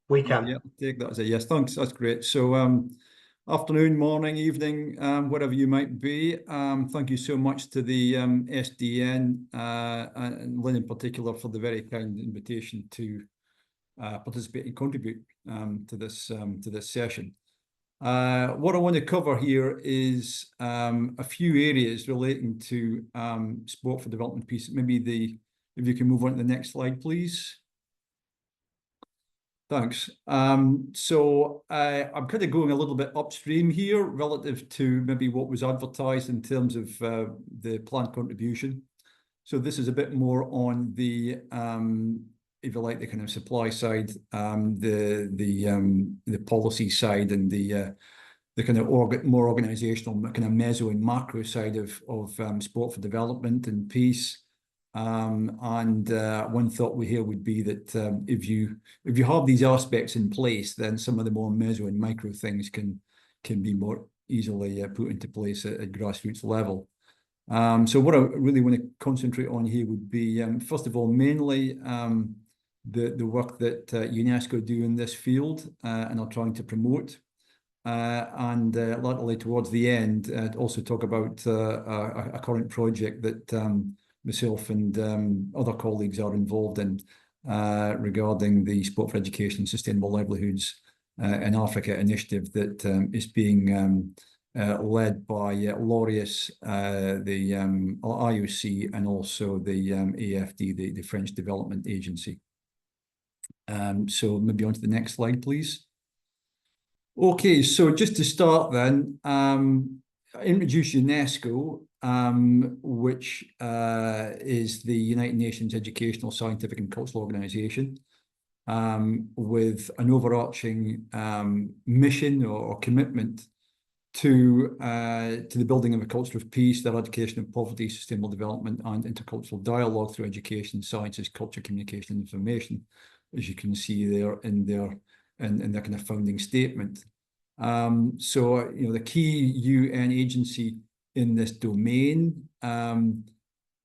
We can. Yeah, take that as a yes. Thanks. That's great. So, afternoon, morning, evening, whatever you might be. Thank you so much to the SDN and Lynn in particular for the very kind invitation to participate and contribute to this session. What I want to cover here is a few areas relating to sport for development piece. Maybe if you can move on to the next slide, please. Thanks. So I'm kind of going a little bit upstream here relative to maybe what was advertised in terms of the planned contribution. So this is a bit more on the, if you like, the kind of supply side, the policy side, and the kind of more organizational, kind of meso and macro side of sport for development and peace. One thought we hear would be that if you have these aspects in place, then some of the more meso and micro things can be more easily put into place at grassroots level. So what I really want to concentrate on here would be, first of all, mainly the work that UNESCO do in this field and are trying to promote. Latterly towards the end, also talk about a current project that myself and other colleagues are involved in regarding the Sport for Education and Sustainable Livelihoods in Africa initiative that is being led by Laureus, the IOC, and also the AFD, the French Development Agency. So maybe on to the next slide, please. Okay, so just to start then, introduce UNESCO, which is the United Nations Educational, Scientific and Cultural Organization, with an overarching mission or commitment to the building of a culture of peace, the eradication of poverty, sustainable development, and intercultural dialogue through education, sciences, culture, communication, and information, as you can see there in their kind of founding statement. So, you know, the key UN agency in this domain,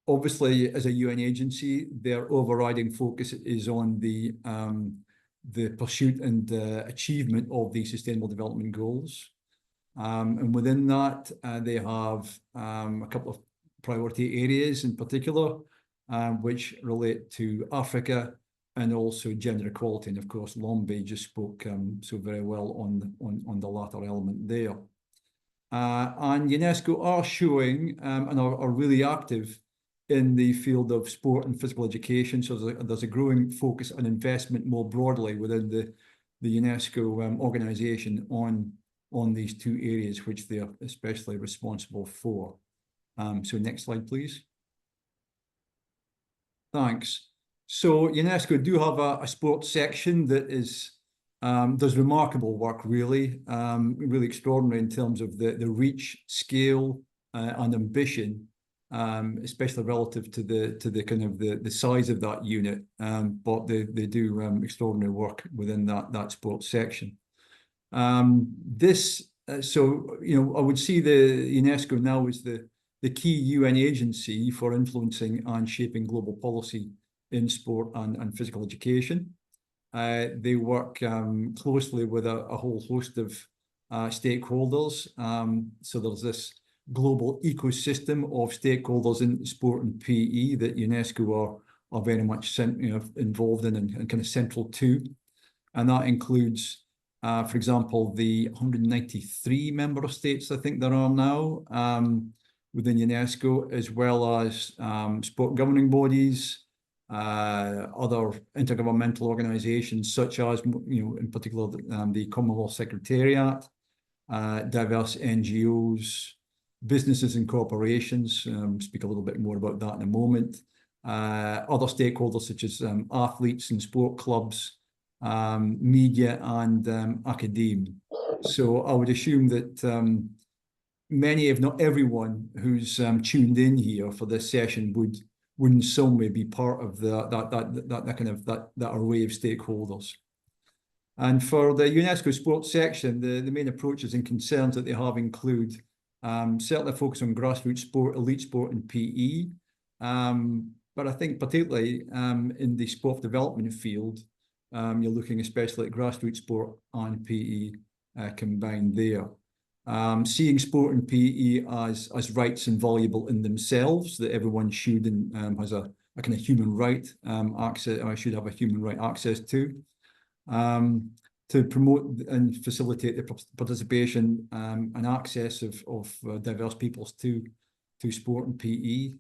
obviously, as a UN agency, their overriding focus is on the pursuit and achievement of the Sustainable Development Goals. And within that, they have a couple of priority areas in particular, which relate to Africa and also gender equality. And of course, Lombe just spoke so very well on the latter element there. And UNESCO are showing and are really active in the field of sport and physical education. So there's a growing focus on investment more broadly within the UNESCO organization on these two areas, which they are especially responsible for. So next slide, please. Thanks. So UNESCO do have a sports section that is does remarkable work, really extraordinary in terms of the reach, scale, and ambition, especially relative to the kind of the size of that unit. But they do extraordinary work within that sports section. So you know, I would see the UNESCO now as the key UN agency for influencing and shaping global policy in sport and physical education. They work closely with a whole host of stakeholders. So there's this global ecosystem of stakeholders in sport and PE that UNESCO are very much involved in and kind of central to. And that includes, for example, the 193 member states, I think there are now, within UNESCO, as well as sport governing bodies, other intergovernmental organizations, such as, you know, in particular, the Commonwealth Secretariat, diverse NGOs, businesses and corporations, speak a little bit more about that in a moment, other stakeholders such as athletes and sport clubs, media and academia. So I would assume that many, if not everyone, who's tuned in here for this session would in some way be part of that array of stakeholders. And for the UNESCO sports section, the main approaches and concerns that they have include certainly a focus on grassroots sport, elite sport, and PE. But I think particularly in the sport development field, you're looking especially at grassroots sport and PE combined there. Seeing sport and PE as rights and valuable in themselves, that everyone should and has a kind of human right access, or should have a human right access to promote and facilitate the participation and access of diverse peoples to sport and PE.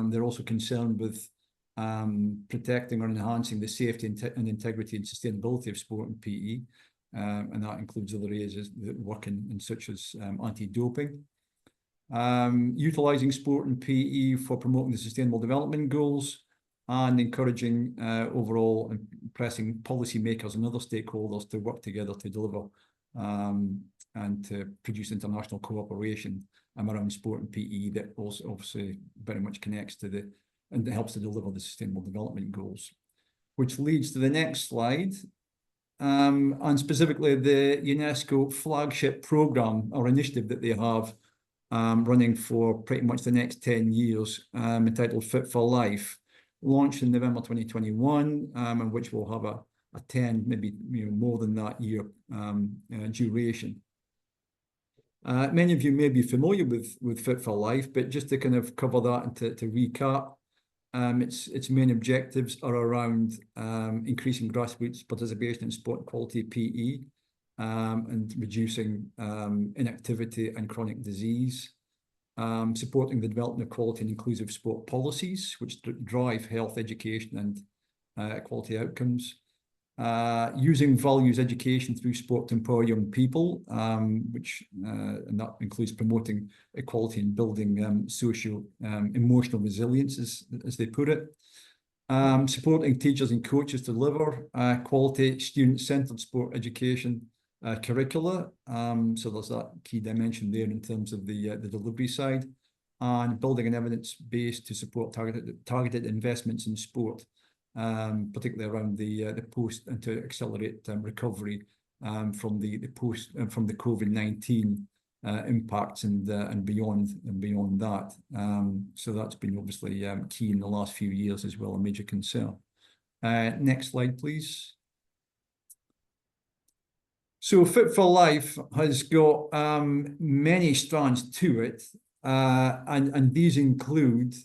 They're also concerned with protecting or enhancing the safety and integrity and sustainability of sport and PE. And that includes other areas that work in such as anti-doping. Utilising sport and PE for promoting the Sustainable Development Goals and encouraging overall and pressing policymakers and other stakeholders to work together to deliver and to produce international cooperation around sport and PE that also obviously very much connects to and helps to deliver the Sustainable Development Goals. Which leads to the next slide. And specifically the UNESCO flagship programme or initiative that they have running for pretty much the next 10 years, entitled Fit for Life, launched in November 2021, and which will have a 10, maybe more than that year duration. Many of you may be familiar with Fit for Life, but just to kind of cover that and to recap, its main objectives are around increasing grassroots participation in sport quality PE and reducing inactivity and chronic disease, supporting the development of quality and inclusive sport policies, which drive health, education and quality outcomes, using values education through sport to empower young people, and that includes promoting equality and building social emotional resilience, as they put it, supporting teachers and coaches to deliver quality student-centered sport education curricula. So there's that key dimension there in terms of the delivery side, and building an evidence base to support targeted investments in sport, particularly around the post, and to accelerate recovery from the COVID-19 impacts and beyond that. So that's been obviously key in the last few years as well, a major concern. Next slide, please. So Fit for Life has got many strands to it, and these include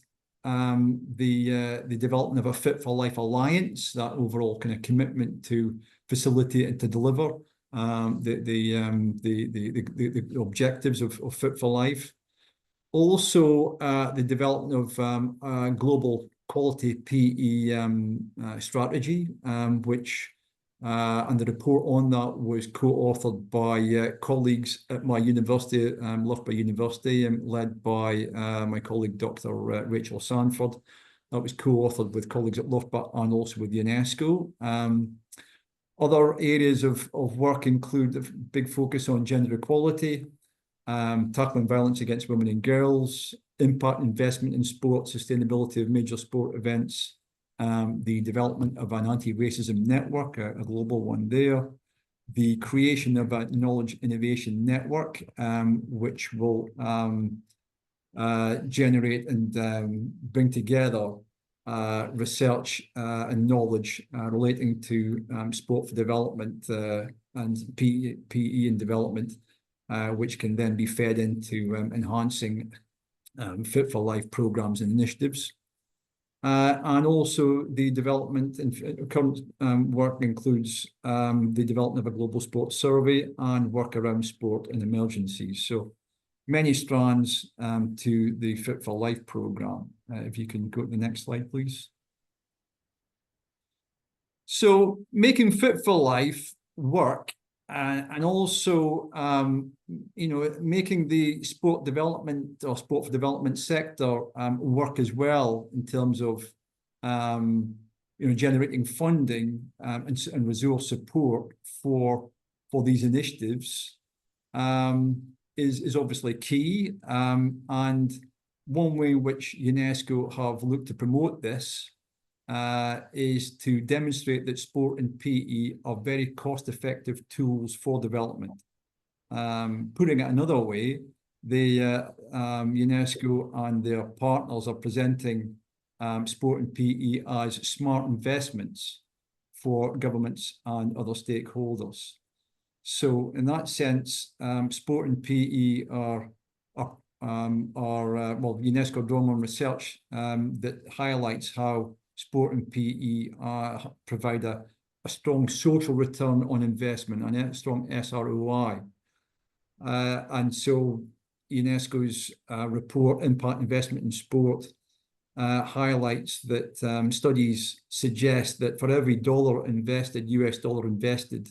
the development of a Fit for Life Alliance, that overall kind of commitment to facilitate and to deliver the objectives of Fit for Life. Also, the development of a global quality PE strategy, which and the report on that was co-authored by colleagues at my university, Loughborough University, led by my colleague, Dr. Rachel Sanford. That was co-authored with colleagues at Loughborough and also with UNESCO. Other areas of work include a big focus on gender equality, tackling violence against women and girls, impact investment in sport, sustainability of major sport events, the development of an anti-racism network, a global one there, the creation of a knowledge innovation network, which will generate and bring together research and knowledge relating to sport for development and PE and development, which can then be fed into enhancing Fit for Life programs and initiatives. And also the development and current work includes the development of a global sports survey and work around sport and emergencies. So many strands to the Fit for Life programme. If you can go to the next slide, please. So making Fit for Life work and also, making the sport development or sport for development sector work as well in terms of, generating funding and resource support for these initiatives is obviously key. And one way in which UNESCO have looked to promote this is to demonstrate that sport and PE are very cost-effective tools for development. Putting it another way, the UNESCO and their partners are presenting sport and PE as smart investments for governments and other stakeholders. So in that sense, sport and PE are well, UNESCO drawn on research that highlights how sport and PE provide a strong social return on investment and a strong SROI. And so UNESCO's report, Impact Investment in Sport, highlights that studies suggest that for every US dollar invested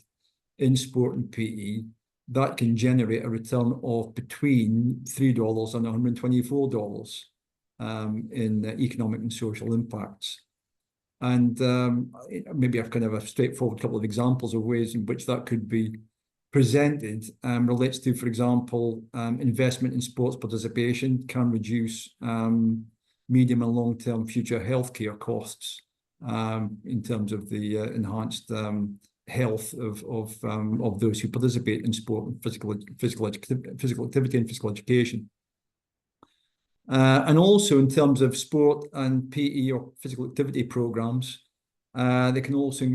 in sport and PE, that can generate a return of between $3 and $124 in economic and social impacts. And maybe I've kind of a straightforward couple of examples of ways in which that could be presented. Relates to, for example, investment in sports participation can reduce medium and long-term future healthcare costs in terms of the enhanced health of those who participate in sport and physical activity and physical education. And also in terms of sport and PE or physical activity programs, they can also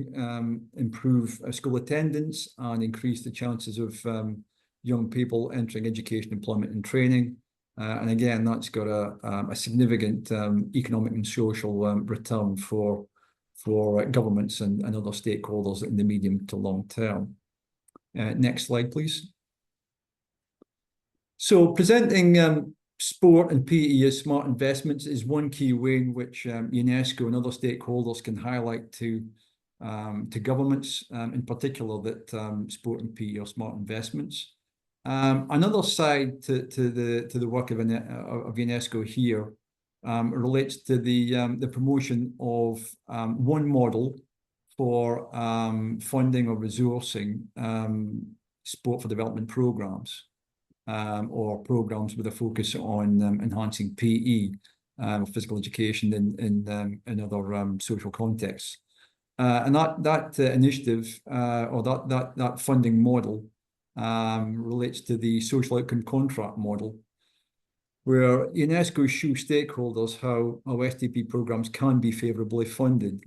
improve school attendance and increase the chances of young people entering education, employment and training. And again, that's got a significant economic and social return for governments and other stakeholders in the medium to long term. Next slide, please. So presenting sport and PE as smart investments is one key way in which UNESCO and other stakeholders can highlight to governments, in particular, that sport and PE are smart investments. Another side to the work of UNESCO here relates to the promotion of one model for funding or resourcing sport for development programs. Or programs with a focus on enhancing PE, physical education in other social contexts. And that initiative or that funding model relates to the social outcome contract model, where UNESCO shows stakeholders how SDP programs can be favourably funded.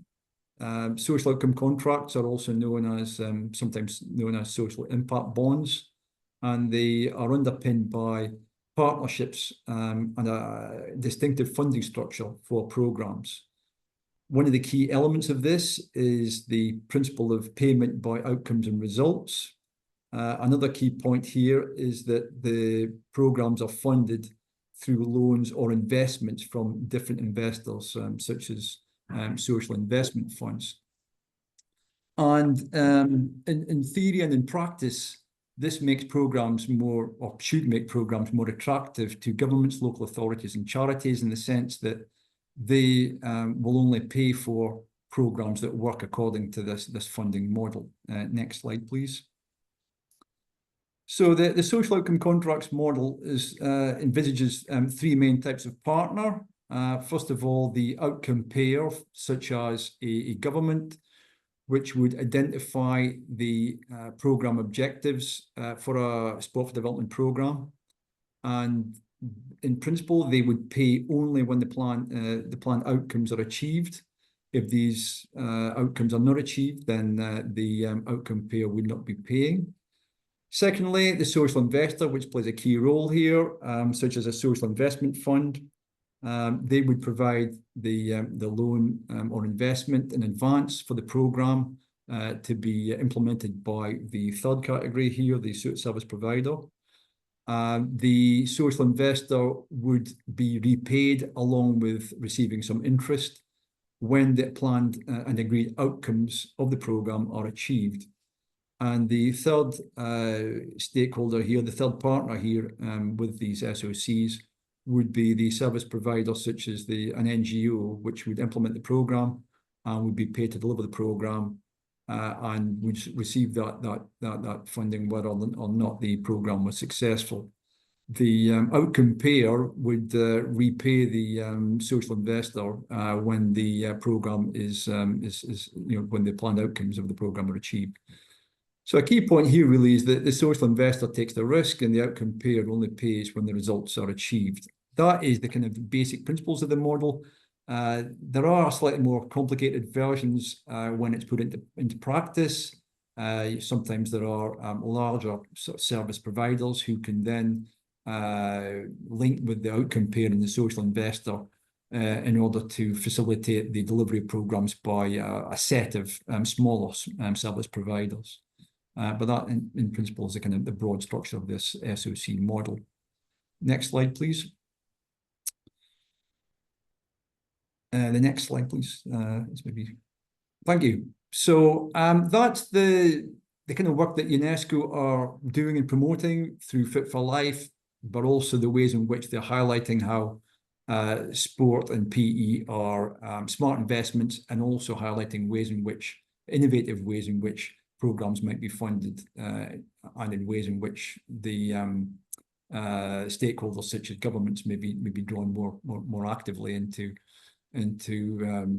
Social outcome contracts are also known as sometimes known as social impact bonds, and they are underpinned by partnerships and a distinctive funding structure for programs. One of the key elements of this is the principle of payment by outcomes and results. Another key point here is that the programs are funded through loans or investments from different investors, such as social investment funds. And in theory and in practice, this makes programs more, or should make programs more attractive to governments, local authorities and charities, in the sense that they will only pay for programs that work according to this funding model. Next slide, please. So the social outcome contracts model envisages three main types of partner. First of all, the outcome payer, such as a government, which would identify the program objectives for a sport for development program. And in principle, they would pay only when the planned outcomes are achieved. If these outcomes are not achieved, then the outcome payer would not be paying. Secondly, the social investor, which plays a key role here, such as a social investment fund. They would provide the loan or investment in advance for the program to be implemented by the third category here, the service provider. The social investor would be repaid along with receiving some interest when the planned and agreed outcomes of the program are achieved. And the third stakeholder here, the third partner here with these SOCs, would be the service provider, such as an NGO, which would implement the program and would be paid to deliver the program and would receive that funding whether or not the program was successful. The outcome payer would repay the social investor when the program is when the planned outcomes of the program are achieved. So a key point here really is that the social investor takes the risk and the outcome payer only pays when the results are achieved. That is the kind of basic principles of the model. There are slightly more complicated versions when it's put into practice. Sometimes there are larger sort of service providers who can then link with the outcome payer and the social investor in order to facilitate the delivery of programs by a set of smaller service providers. But that, in principle, is the kind of the broad structure of this SOC model. Next slide, please. The next slide, please. Thank you. So that's the kind of work that UNESCO are doing and promoting through Fit for Life, but also the ways in which they're highlighting how sport and PE are smart investments, and also highlighting innovative ways in which programs might be funded, and in ways in which the stakeholders such as governments may be drawn more actively into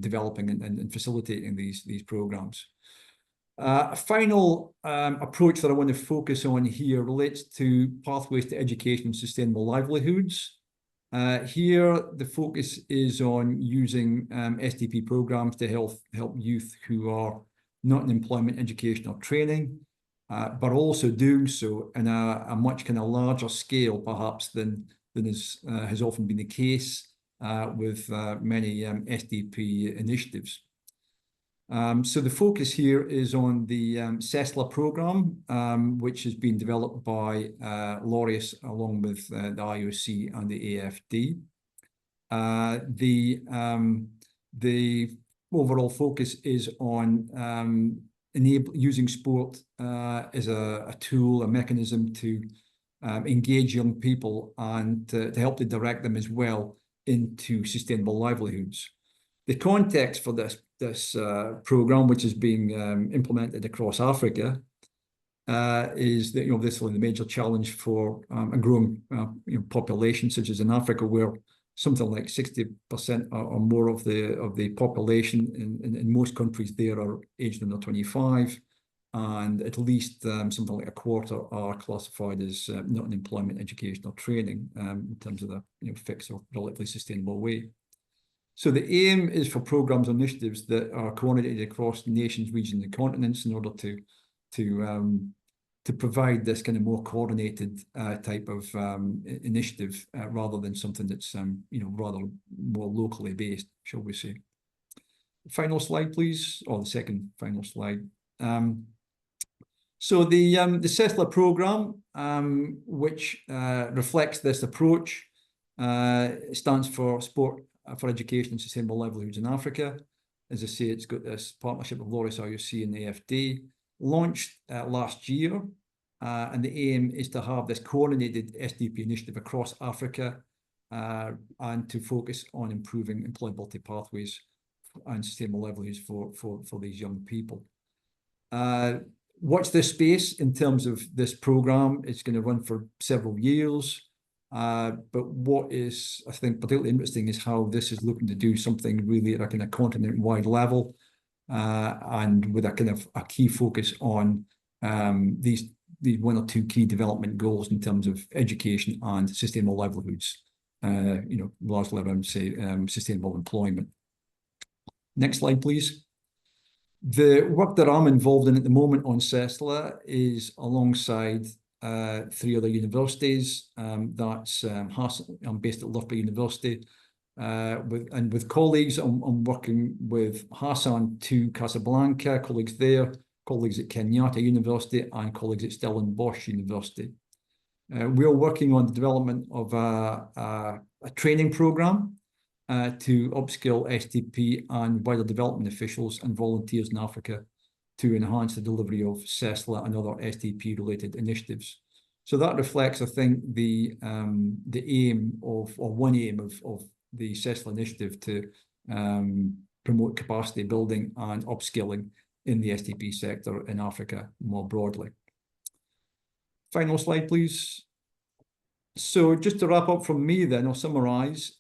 developing and facilitating these programs. A final approach that I want to focus on here relates to pathways to education and sustainable livelihoods. Here, the focus is on using SDP programs to help youth who are not in employment, education, or training, but also doing so in a much kind of larger scale, perhaps, than has often been the case with many SDP initiatives. So the focus here is on the CESLA program, which has been developed by Laureus along with the IOC and the AFD. The overall focus is on using sport as a tool, a mechanism to engage young people and to help to direct them as well into sustainable livelihoods. The context for this program, which is being implemented across Africa, is that obviously the major challenge for a growing population, such as in Africa, where something like 60% or more of the population in most countries there are aged under 25, and at least something like a quarter are classified as not in employment, education, or training in terms of the fixed or relatively sustainable way. So the aim is for programs and initiatives that are coordinated across nations, regions, and continents in order to provide this kind of more coordinated type of initiative rather than something that's rather more locally based, shall we say. Final slide, please, or the second final slide. So the CESLA program, which reflects this approach, stands for Sport for Education and Sustainable Livelihoods in Africa. As I say, it's got this partnership with Laureus, IOC, and the AFD, launched last year, and the aim is to have this coordinated SDP initiative across Africa and to focus on improving employability pathways and sustainable livelihoods for these young people. Watch this space in terms of this program. It's going to run for several years. But what is, I think, particularly interesting is how this is looking to do something really at a kind of continent-wide level, and with a kind of a key focus on these one or two key development goals in terms of education and sustainable livelihoods. Largely around, say, sustainable employment. Next slide, please. The work that I'm involved in at the moment on CESLA is alongside 3 other universities. I'm based at Loughborough University, with colleagues. I'm working with Hassan to Casablanca, colleagues there, colleagues at Kenyatta University, and colleagues at Stellenbosch University. We are working on the development of a training program to upskill SDP and wider development officials and volunteers in Africa to enhance the delivery of CESLA and other SDP-related initiatives. So that reflects, I think, the aim of, or one aim of the CESLA initiative to promote capacity building and upskilling in the SDP sector in Africa more broadly. Final slide, please. So just to wrap up from me then, I'll summarise.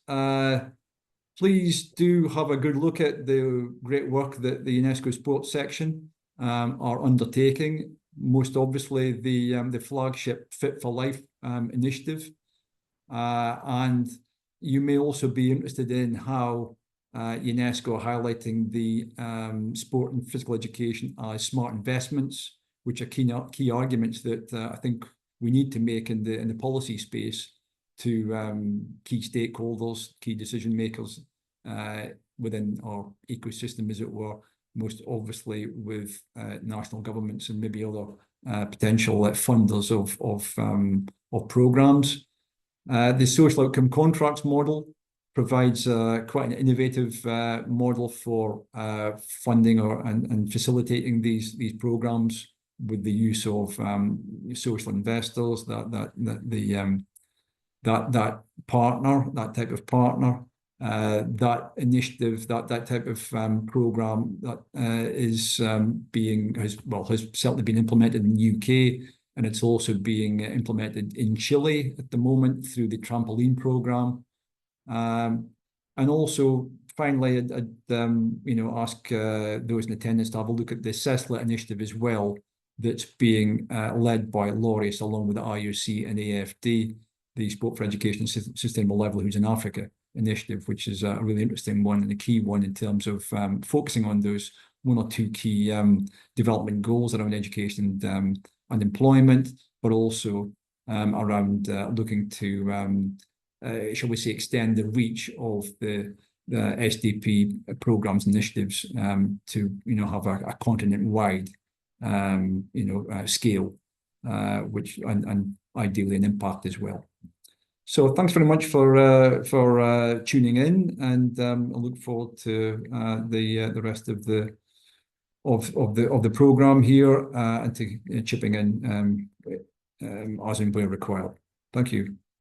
Please do have a good look at the great work that the UNESCO Sports section are undertaking. Most obviously, the flagship Fit for Life initiative. And you may also be interested in how UNESCO highlighting the sport and physical education as smart investments, which are key arguments that I think we need to make in the policy space to key stakeholders, key decision makers within our ecosystem, as it were, most obviously with national governments and maybe other potential funders of programs. The social outcome contracts model provides quite an innovative model for funding and facilitating these programs with the use of social investors, that type of partner, that initiative, that type of program that has certainly been implemented in the UK, and it's also being implemented in Chile at the moment through the trampoline program. And also, finally, I'd ask those in attendance to have a look at the CESLA initiative as well, that's being led by Laureus along with the IOC and AFD, the Sport for Education and Sustainable Livelihoods in Africa initiative, which is a really interesting one and a key one in terms of focusing on those one or two key development goals around education and employment, but also around looking to, shall we say, extend the reach of the SDP programs initiatives to have a continent-wide scale, which and ideally an impact as well. So thanks very much for tuning in, and I look forward to the rest of the program here and to chipping in as and where required. Thank you.